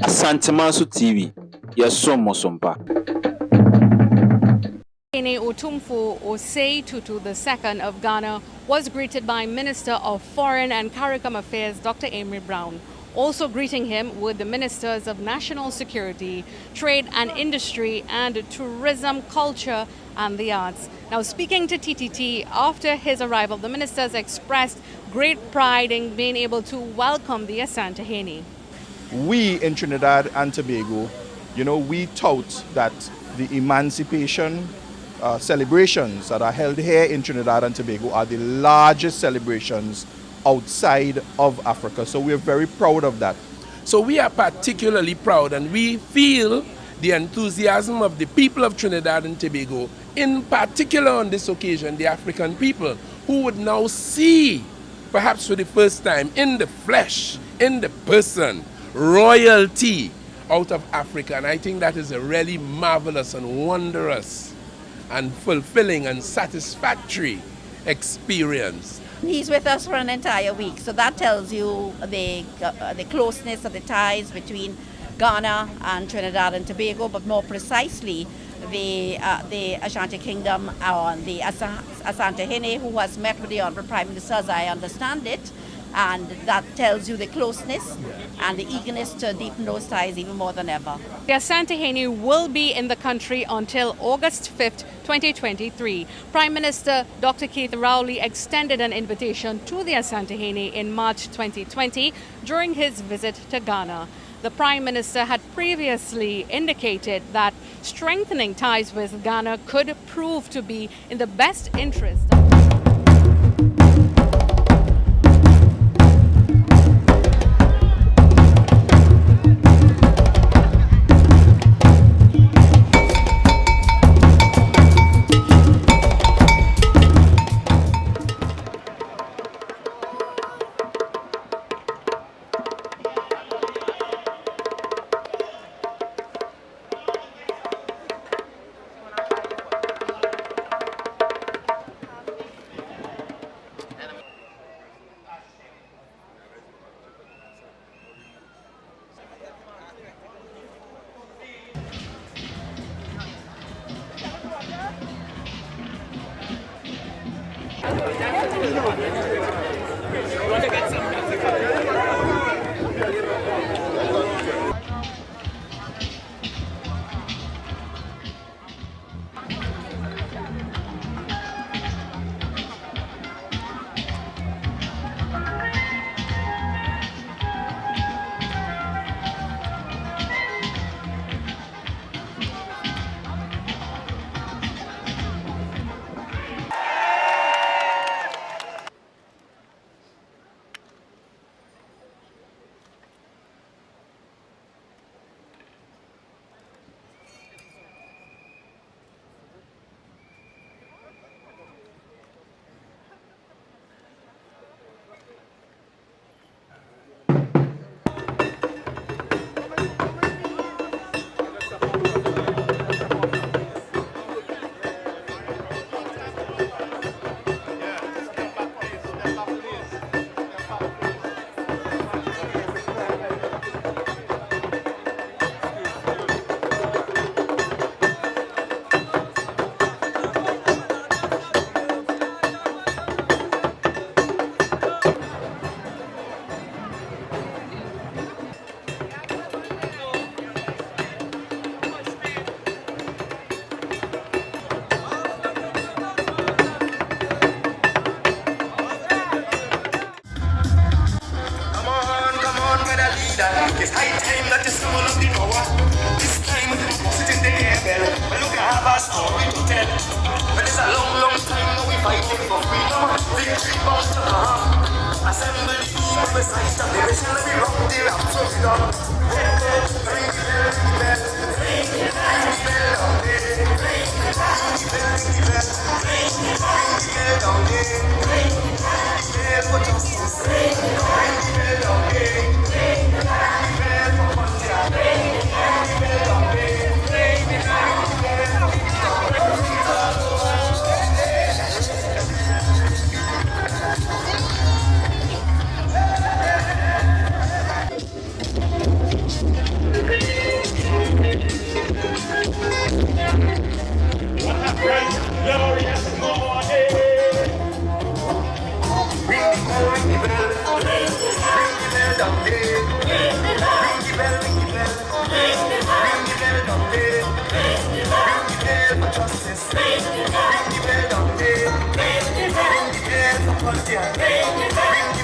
Asantemasu TV, yasomo sompa. Otumfuo Osei Tutu II of Ghana was greeted by Minister of Foreign and CARICOM Affairs Dr. Amy Brown. Also greeting him were the Ministers of National Security, Trade and Industry, and Tourism, Culture and the Arts. Now, speaking to TTT after his arrival, the ministers expressed great pride in being able to welcome the Asantehene. We in Trinidad and Tobago, we tout that the emancipation celebrations that are held here in Trinidad and Tobago are the largest celebrations outside of Africa. So we're very proud of that. So we are particularly proud, and we feel the enthusiasm of the people of Trinidad and Tobago, in particular on this occasion, the African people, who would now see, perhaps for the first time, in the flesh, in the person, royalty out of Africa. And I think that is a really marvelous and wondrous and fulfilling and satisfactory experience. He's with us for an entire week, so that tells you the closeness of the ties between Ghana and Trinidad and Tobago, but more precisely the Ashanti Kingdom and the Asantehene, who has met with the Honourable Prime Minister, as I understand it, and that tells you the closeness and the eagerness to deepen those ties even more than ever. The Asantehene will be in the country until August 5th, 2023. Prime Minister Dr. Keith Rowley extended an invitation to the Asantehene in March 2020 during his visit to Ghana. The Prime Minister had previously indicated that strengthening ties with Ghana could prove to be in the best interest of It's high time that the soul of the hour. This time, sitting there, bell. But look, I have a story to tell. But it's a long, long time now we fighting for freedom. Victory bound to come. Assemble the people beside the nation. Let me rock the raps of freedom. Ring the bell, ring the bell, ring the bell down there. Ring the bell, ring the bell, ring the bell down there. Ring the bell for justice. Ring the bell down there. justice. Ring the bell down there. Ring the bell for Pontiac. Ring the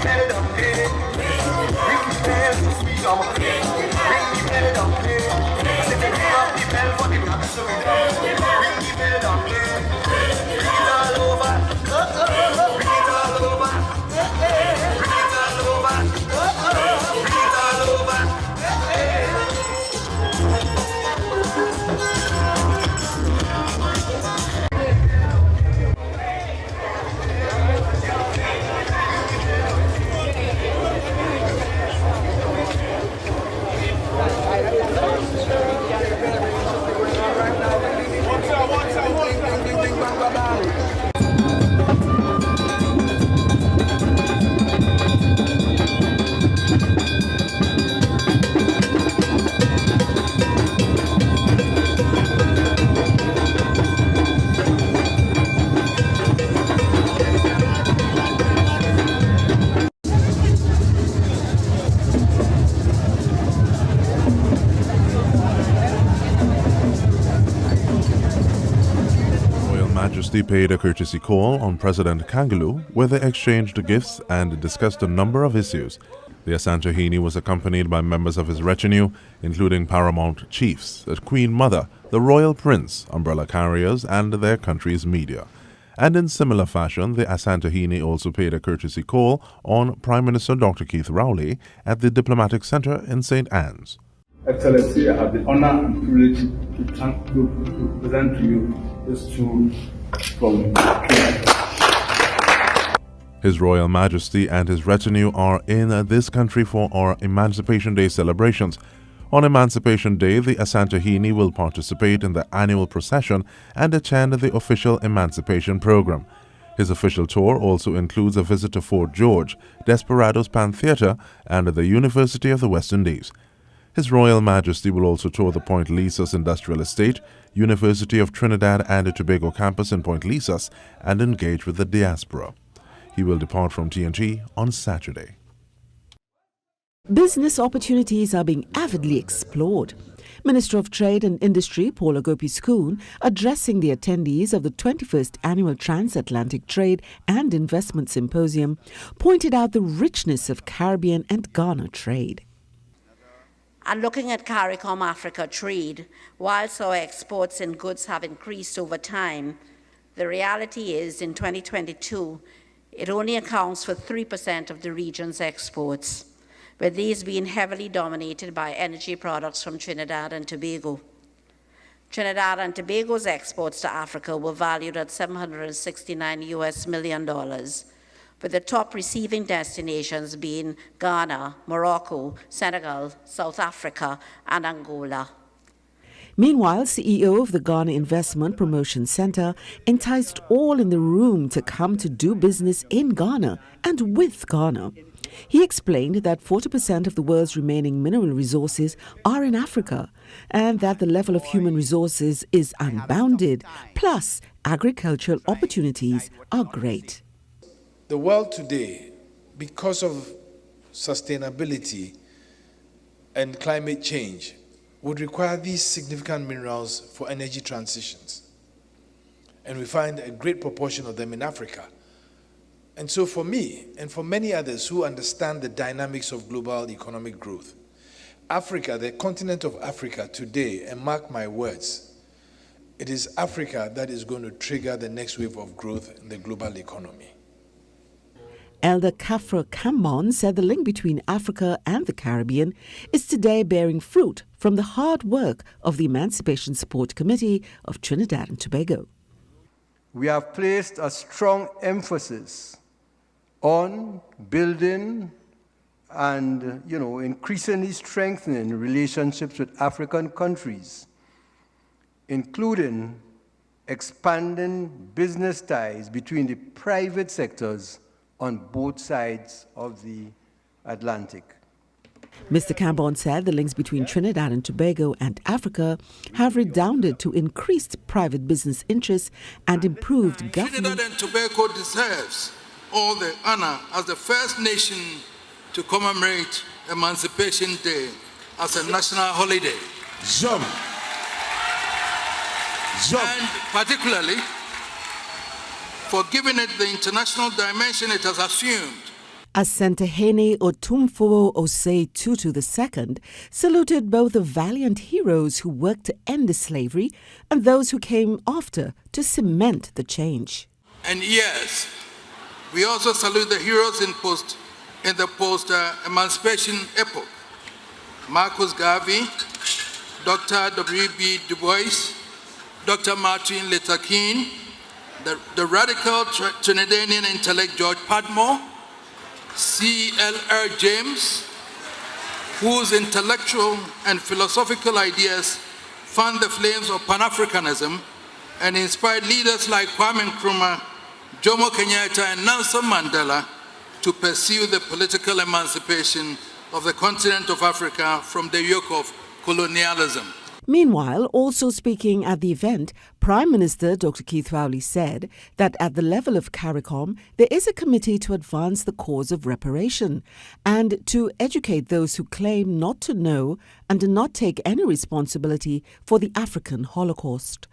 bell down there. Ring the bell for freedom. Ring the bell down there. I said ring up the bell for the black soldier. Ring the bell down there. Bring it all over. Bring it all over. Bring it all over. Bring it all over. Majesty paid a courtesy call on President Kangaloo, where they exchanged gifts and discussed a number of issues. The Asantehene was accompanied by members of his retinue, including paramount chiefs, the Queen Mother, the Royal Prince, umbrella carriers, and their country's media. And in similar fashion, the Asantehene also paid a courtesy call on Prime Minister Dr. Keith Rowley at the Diplomatic Centre in St. Anne's. Excellency, I have the honor and privilege to present to you this tool from His Royal Majesty and his retinue are in this country for our Emancipation Day celebrations. On Emancipation Day, the Asantehene will participate in the annual procession and attend the official Emancipation program. His official tour also includes a visit to Fort George, Desperados Pan Theatre, and the University of the West Indies. His Royal Majesty will also tour the Point Lisas Industrial Estate, University of Trinidad and Tobago campus in Point Lisas, and engage with the diaspora. He will depart from TNT on Saturday. Business opportunities are being avidly explored. Minister of Trade and Industry Paul Ogopi-Schoon, addressing the attendees of the 21st Annual Transatlantic Trade and Investment Symposium, pointed out the richness of Caribbean and Ghana trade. And looking at CARICOM Africa trade, whilst our exports in goods have increased over time, the reality is in 2022, it only accounts for 3% of the region's exports, with these being heavily dominated by energy products from Trinidad and Tobago. Trinidad and Tobago's exports to Africa were valued at $769 million, with the top receiving destinations being Ghana, Morocco, Senegal, South Africa, and Angola. Meanwhile, CEO of the Ghana Investment Promotion Center enticed all in the room to come to do business in Ghana and with Ghana. He explained that 40% of the world's remaining mineral resources are in Africa and that the level of human resources is unbounded, plus agricultural opportunities are great. The world today, because of sustainability and climate change, would require these significant minerals for energy transitions. And we find a great proportion of them in Africa. And so for me, and for many others who understand the dynamics of global economic growth, Africa, the continent of Africa today, and mark my words, it is Africa that is going to trigger the next wave of growth in the global economy. Elder Kafra Kambon said the link between Africa and the Caribbean is today bearing fruit from the hard work of the Emancipation Support Committee of Trinidad and Tobago. We have placed a strong emphasis on building and, increasingly strengthening relationships with African countries, including expanding business ties between the private sectors on both sides of the Atlantic. Mr. Kambon said the links between Trinidad and Tobago and Africa have redounded to increased private business interests and improved government. Trinidad and Tobago deserves all the honor as the first nation to commemorate Emancipation Day as a national holiday. Jump. and particularly for giving it the international dimension it has assumed. Asantehene Otumfuo Osei Tutu II saluted both the valiant heroes who worked to end slavery and those who came after to cement the change. And yes, we also salute the heroes in the post-emancipation epoch. Marcus Garvey, Dr. W.B. Du Bois, Dr. Martin Luther King, the radical Trinidadian intellect George Padmore, C.L.R. James, whose intellectual and philosophical ideas fanned the flames of Pan-Africanism and inspired leaders like Kwame Nkrumah, Jomo Kenyatta, and Nelson Mandela to pursue the political emancipation of the continent of Africa from the yoke of colonialism. Meanwhile, also speaking at the event, Prime Minister Dr. Keith Rowley said that at the level of CARICOM, there is a committee to advance the cause of reparation and to educate those who claim not to know and do not take any responsibility for the African Holocaust.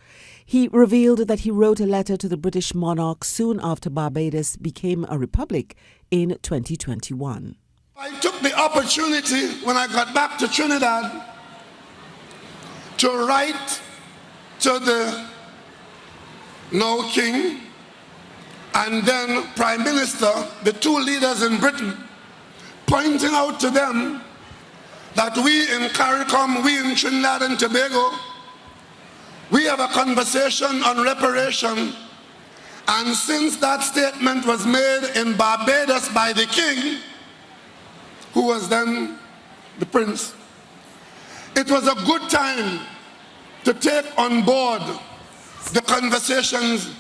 He revealed that he wrote a letter to the British monarch soon after Barbados became a republic in 2021. I took the opportunity when I got back to Trinidad to write to the now King and then Prime Minister, the two leaders in Britain, pointing out to them that we in CARICOM, we in Trinidad and Tobago, we have a conversation on reparation, and since that statement was made in Barbados by the King, who was then the Prince, it was a good time to take on board the conversations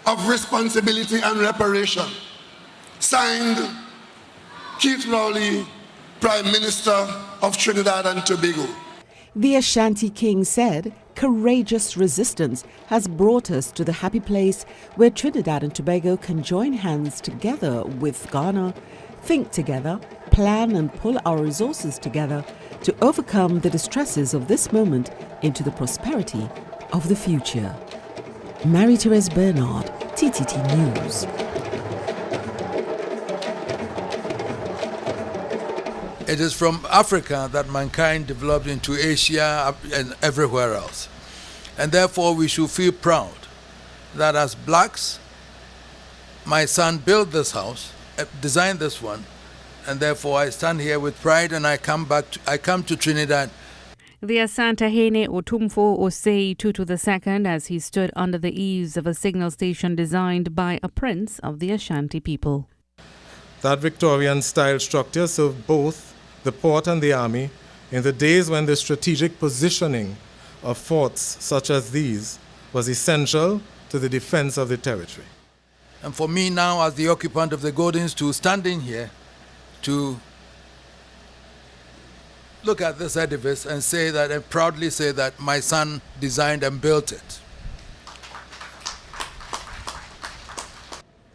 of responsibility and reparation. Signed, Keith Rowley, Prime Minister of Trinidad and Tobago. The Ashanti King said, courageous resistance has brought us to the happy place where Trinidad and Tobago can join hands together with Ghana, think together, plan and pull our resources together to overcome the distresses of this moment into the prosperity of the future. Marie-Therese Bernard, TTT News. It is from Africa that mankind developed into Asia and everywhere else. And therefore we should feel proud that as blacks, my son built this house, designed this one, and therefore I stand here with pride and I come to Trinidad. The Asantehene Otumfuo Osei Tutu II as he stood under the eaves of a signal station designed by a prince of the Ashanti people. That Victorian-style structure served both the port and the army in the days when the strategic positioning of forts such as these was essential to the defense of the territory. And for me now, as the occupant of the Golden Stool, standing here to look at this edifice and say that, and proudly say that my son designed and built it.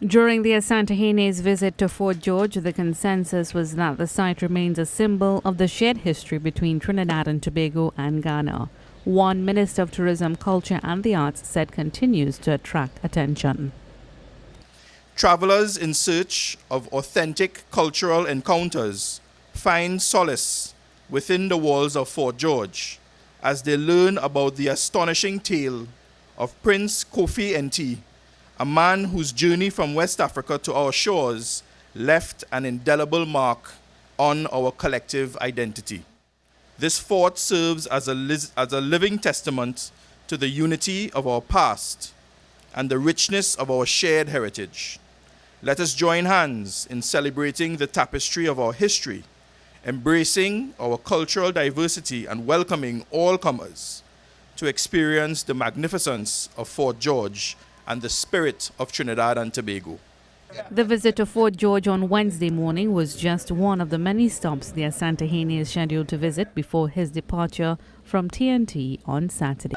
During the Asantehene's visit to Fort George, the consensus was that the site remains a symbol of the shared history between Trinidad and Tobago and Ghana. One Minister of Tourism, Culture and the Arts said continues to attract attention. Travelers in search of authentic cultural encounters find solace within the walls of Fort George as they learn about the astonishing tale of Prince Kofi Enti, a man whose journey from West Africa to our shores left an indelible mark on our collective identity. This fort serves as a living testament to the unity of our past and the richness of our shared heritage. Let us join hands in celebrating the tapestry of our history, embracing our cultural diversity and welcoming all comers to experience the magnificence of Fort George and the spirit of Trinidad and Tobago. The visit to Fort George on Wednesday morning was just one of the many stops the Asantehene is scheduled to visit before his departure from TNT on Saturday.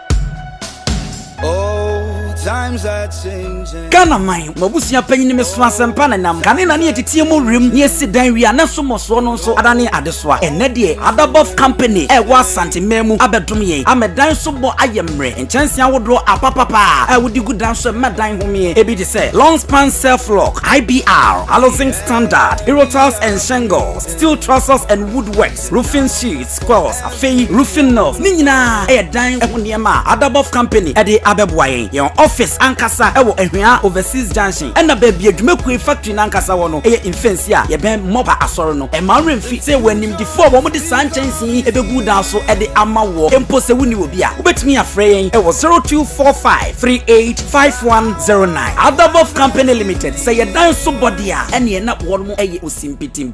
Oh, times are changing. Ghana mine, Mabusia penny me swansen pananam, Canina near the TMO rim, near Sidan, we are not so much one so Adani Adeswa, and Nedie, Adabov Company, was Santi Memu, Abedumie, I'm a dance so boy I am re, and chance I would draw a papa, I would do good dance so mad dine home, ebi to say, long span self lock, IBR, Alozing Standard, Erotiles and Shingles, steel trusses and woodworks, roofing sheets, squares, a fay, roofing nose, Nina, a dime Oniama, Adabov Company, at the Abebway, your office, Ankasa, Ewa, overseas junction, and a baby, a Jumekwe factory in Ankasa, one, a infancy, a ben moba asorono, a marine feet, say when him before one of the sun chancing, a good also at the Amawo, impose a winnie will be a, bet me a fraying, it was 0245 385109. Adabov Company Limited, say a dime somebody, and you're not one more a usimpitim.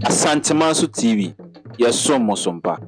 Asante Maso TV, Yasomo Sompa.